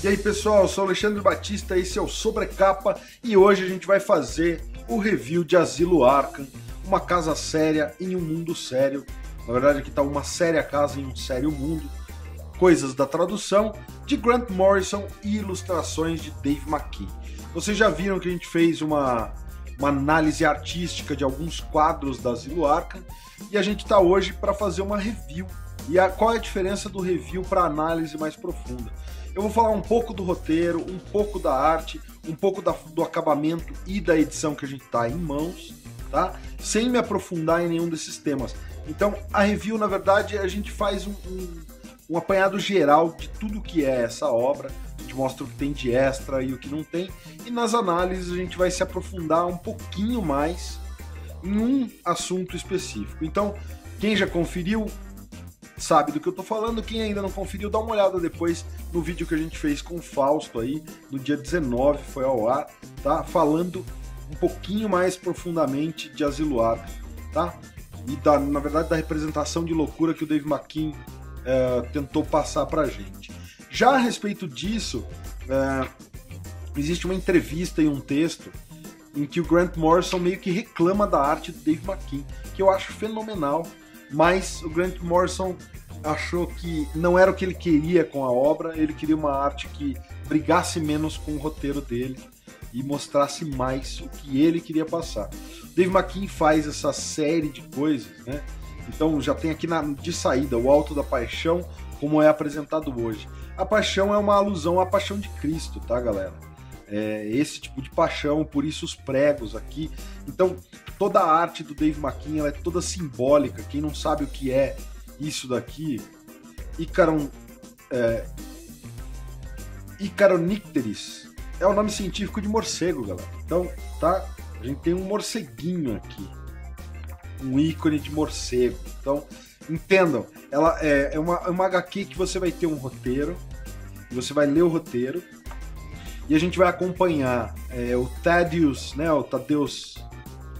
E aí pessoal, eu sou o Alexandre Batista, esse é o Sobrecapa e hoje a gente vai fazer o review de Asilo Arkham, uma casa séria em um mundo sério. Na verdade aqui está uma séria casa em um sério mundo, coisas da tradução de Grant Morrison e ilustrações de Dave McKean. Vocês já viram que a gente fez uma análise artística de alguns quadros da Asilo Arkham e a gente está hoje para fazer uma review. E qual é a diferença do review para análise mais profunda? Eu vou falar um pouco do roteiro, um pouco da arte, um pouco do acabamento e da edição que a gente está em mãos, tá? Sem me aprofundar em nenhum desses temas. Então, a review, na verdade, a gente faz um apanhado geral de tudo que é essa obra, a gente mostra o que tem de extra e o que não tem, e nas análises a gente vai se aprofundar um pouquinho mais em um assunto específico. Então, quem já conferiu sabe do que eu tô falando, quem ainda não conferiu, dá uma olhada depois no vídeo que a gente fez com o Fausto aí, no dia 19 foi ao ar, tá? Falando um pouquinho mais profundamente de Asilo Arkham, tá? E na verdade da representação de loucura que o Dave McKean tentou passar pra gente. Já a respeito disso, existe uma entrevista e um texto em que o Grant Morrison meio que reclama da arte do Dave McKean, que eu acho fenomenal, mas o Grant Morrison achou que não era o que ele queria com a obra, ele queria uma arte que brigasse menos com o roteiro dele e mostrasse mais o que ele queria passar. Dave McKean faz essa série de coisas, né? Então já tem aqui de saída o Alto da Paixão, como é apresentado hoje. A paixão é uma alusão à paixão de Cristo, tá, galera? É esse tipo de paixão, por isso os pregos aqui. Então toda a arte do Dave McKean ela é toda simbólica. Quem não sabe o que é isso daqui, Icaronicteris é o nome científico de morcego, galera. Então, tá? A gente tem um morceguinho aqui, um ícone de morcego. Então, entendam, ela é uma HQ que você vai ter um roteiro, você vai ler o roteiro, e a gente vai acompanhar o Thaddeus, né? O Thaddeus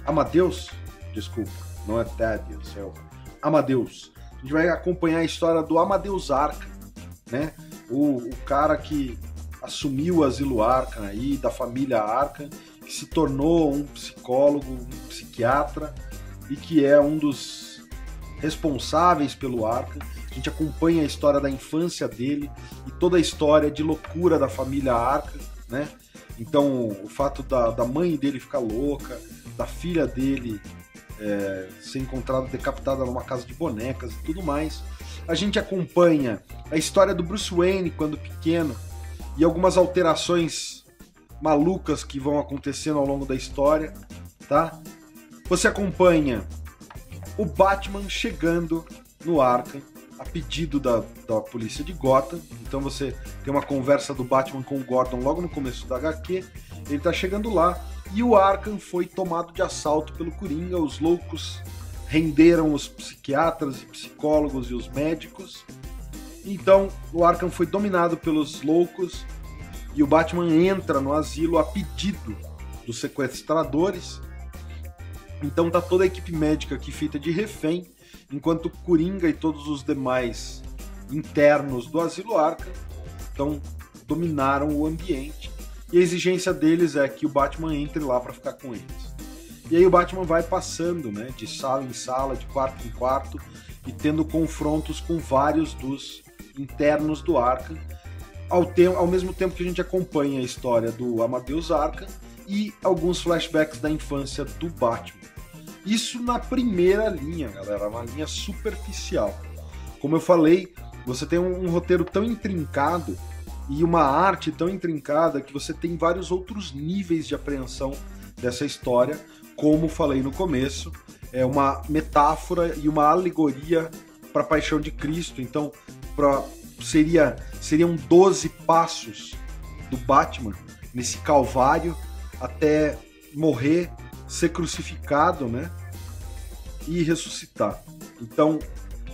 Amadeus, desculpa, não é Thaddeus, é o Amadeus. A gente vai acompanhar a história do Amadeus Arkham, né? O cara que assumiu o Asilo Arkham aí, da família Arkham, que se tornou um psicólogo, um psiquiatra e que é um dos responsáveis pelo Arkham. A gente acompanha a história da infância dele e toda a história de loucura da família Arkham, né? Então, o fato da mãe dele ficar louca, da filha dele ser encontrada decapitada numa casa de bonecas e tudo mais. A gente acompanha a história do Bruce Wayne quando pequeno e algumas alterações malucas que vão acontecendo ao longo da história, tá? Você acompanha o Batman chegando no Arkham a pedido da polícia de Gotham. Então você tem uma conversa do Batman com o Gordon logo no começo da HQ. Ele tá chegando lá e o Arkham foi tomado de assalto pelo Coringa. Os loucos renderam os psiquiatras e psicólogos e os médicos. Então o Arkham foi dominado pelos loucos e o Batman entra no asilo a pedido dos sequestradores. Então tá toda a equipe médica aqui feita de refém, enquanto o Coringa e todos os demais internos do Asilo Arkham então dominaram o ambiente. E a exigência deles é que o Batman entre lá para ficar com eles. E aí o Batman vai passando, né, de sala em sala, de quarto em quarto, e tendo confrontos com vários dos internos do Arkham, ao mesmo tempo que a gente acompanha a história do Amadeus Arkham e alguns flashbacks da infância do Batman. Isso na primeira linha, galera, uma linha superficial. Como eu falei, você tem um roteiro tão intrincado e uma arte tão intrincada que você tem vários outros níveis de apreensão dessa história, como falei no começo, é uma metáfora e uma alegoria para a paixão de Cristo. Então, seriam 12 passos do Batman nesse calvário até morrer, ser crucificado, né, e ressuscitar. Então,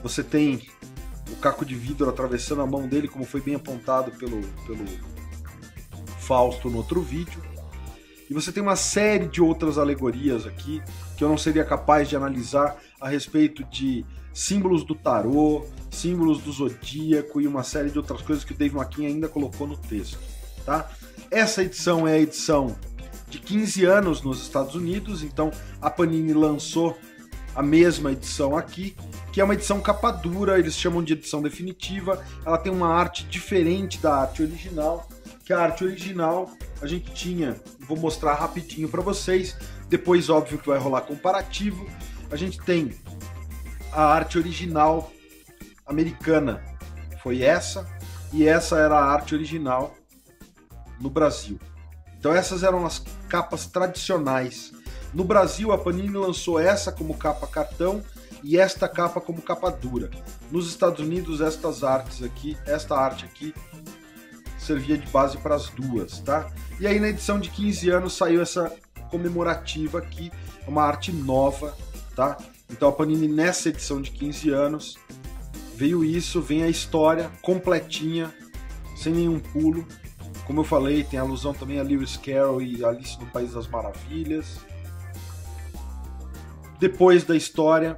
você tem o caco de vidro atravessando a mão dele, como foi bem apontado pelo Fausto no outro vídeo. E você tem uma série de outras alegorias aqui que eu não seria capaz de analisar a respeito de símbolos do tarô, símbolos do zodíaco e uma série de outras coisas que o Dave McKean ainda colocou no texto, tá? Essa edição é a edição de 15 anos nos Estados Unidos, então a Panini lançou a mesma edição aqui, que é uma edição capa dura, eles chamam de edição definitiva. Ela tem uma arte diferente da arte original, que a arte original a gente tinha, vou mostrar rapidinho para vocês, depois óbvio que vai rolar comparativo. A gente tem a arte original americana, foi essa, e essa era a arte original no Brasil. Então essas eram as capas tradicionais. No Brasil, a Panini lançou essa como capa cartão e esta capa como capa dura. Nos Estados Unidos, esta arte aqui, servia de base para as duas, tá? E aí na edição de 15 anos saiu essa comemorativa aqui, uma arte nova, tá? Então a Panini nessa edição de 15 anos veio isso, vem a história completinha, sem nenhum pulo. Como eu falei, tem alusão também a Lewis Carroll e Alice no País das Maravilhas. Depois da história,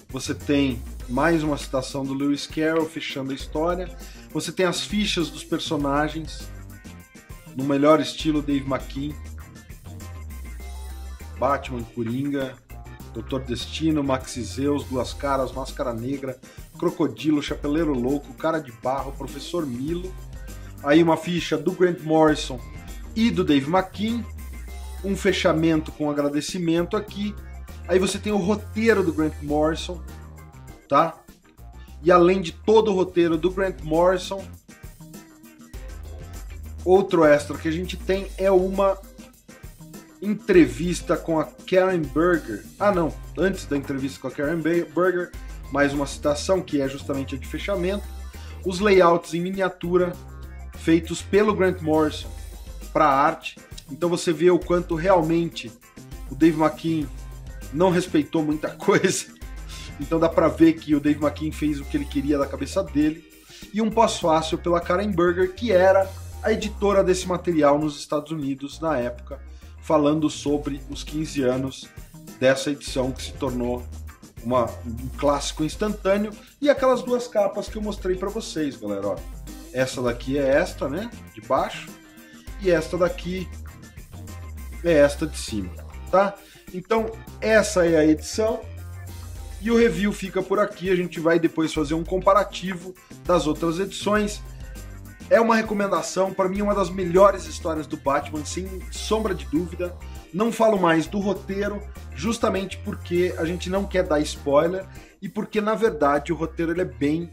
você tem mais uma citação do Lewis Carroll fechando a história. Você tem as fichas dos personagens no melhor estilo Dave McKean. Batman, Coringa, Doutor Destino, Maxi Zeus, Duas Caras, Máscara Negra, Crocodilo, Chapeleiro Louco, Cara de Barro, Professor Milo. Aí uma ficha do Grant Morrison e do Dave McKean, um fechamento com agradecimento aqui. Aí você tem o roteiro do Grant Morrison, tá? E além de todo o roteiro do Grant Morrison, outro extra que a gente tem é uma entrevista com a Karen Berger. Ah não, antes da entrevista com a Karen Berger, mais uma citação que é justamente a de fechamento. Os layouts em miniatura feitos pelo Grant Morrison para a arte, então você vê o quanto realmente o Dave McKean não respeitou muita coisa, então dá para ver que o Dave McKean fez o que ele queria da cabeça dele. E um pós-fácil pela Karen Berger, que era a editora desse material nos Estados Unidos na época, falando sobre os 15 anos dessa edição que se tornou um clássico instantâneo. E aquelas duas capas que eu mostrei para vocês, galera, ó. Essa daqui é esta, né, de baixo, e esta daqui é esta de cima, tá? Então essa é a edição e o review fica por aqui. A gente vai depois fazer um comparativo das outras edições. É uma recomendação, para mim é uma das melhores histórias do Batman, sem sombra de dúvida. Não falo mais do roteiro, justamente porque a gente não quer dar spoiler e porque na verdade o roteiro ele é bem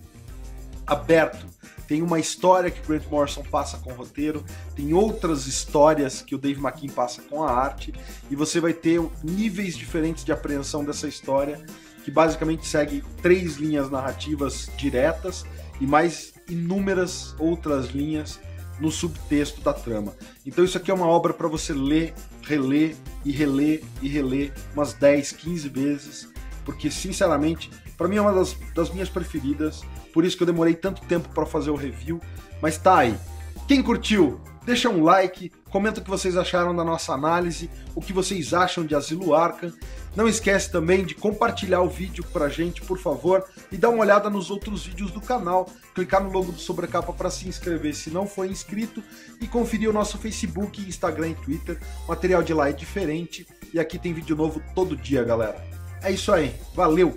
aberto. Tem uma história que o Grant Morrison passa com o roteiro, tem outras histórias que o Dave McKean passa com a arte, e você vai ter níveis diferentes de apreensão dessa história, que basicamente segue 3 linhas narrativas diretas e mais inúmeras outras linhas no subtexto da trama. Então isso aqui é uma obra para você ler, reler e reler e reler umas 10, 15 vezes, porque sinceramente, para mim é uma das minhas preferidas, por isso que eu demorei tanto tempo para fazer o review, mas tá aí. Quem curtiu, deixa um like, comenta o que vocês acharam da nossa análise, o que vocês acham de Asilo Arkham. Não esquece também de compartilhar o vídeo pra gente, por favor, e dar uma olhada nos outros vídeos do canal, clicar no logo do Sobrecapa para se inscrever se não for inscrito, e conferir o nosso Facebook, Instagram e Twitter. O material de lá é diferente, e aqui tem vídeo novo todo dia, galera. É isso aí, valeu!